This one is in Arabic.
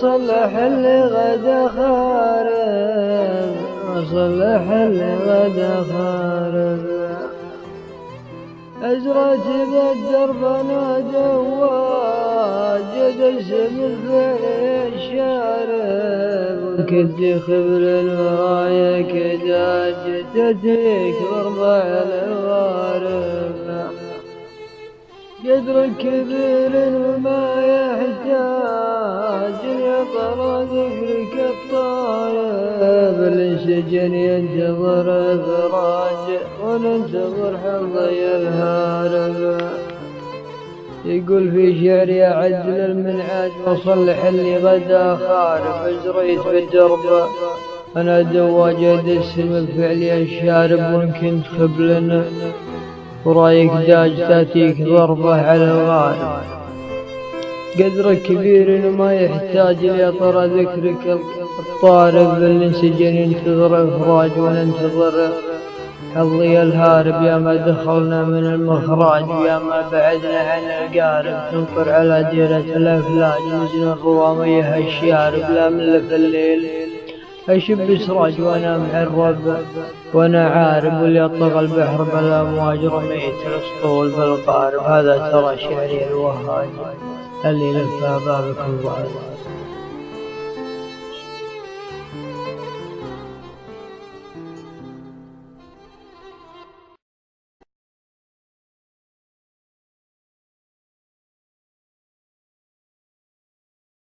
وصلح اللي غدا خارب، وصلح اللي غدا خارب. أزرت بالدرب نادوا جدس بالفعل الشارب، كنت خبر ورايك داجتك واربع الغارب. قدر كبير وما يحتاج يطر ذكرك الطالب، الانسجن ينتظر فراج وننتظر حظي الهارب. يقول في شعر يا عدل المنعاج وصلح اللي غدا خارب، ازريت بالدرب انا دواج السم بفعلي الشارب، وان كنت خبلنا ورايك داج تاتيك ضربة على الغارب. قدرك كبير وما يحتاج ليطر ذكرك الطارب، الانسجن ينتظر افراج وننتظر حظي الهارب. يا ما دخلنا من المخراج يا ما بعدنا عن القارب، تنطر على ديرة الافلاج وزن الروامية الشارب. لا من في الليل أشب سراج وأنا معرب وأنا عارب، واللي يطغى البحر بالامواج رميت الاسطول بالقارب. هذا ترى شعري الوهاج اللي لفها بابك الضارب.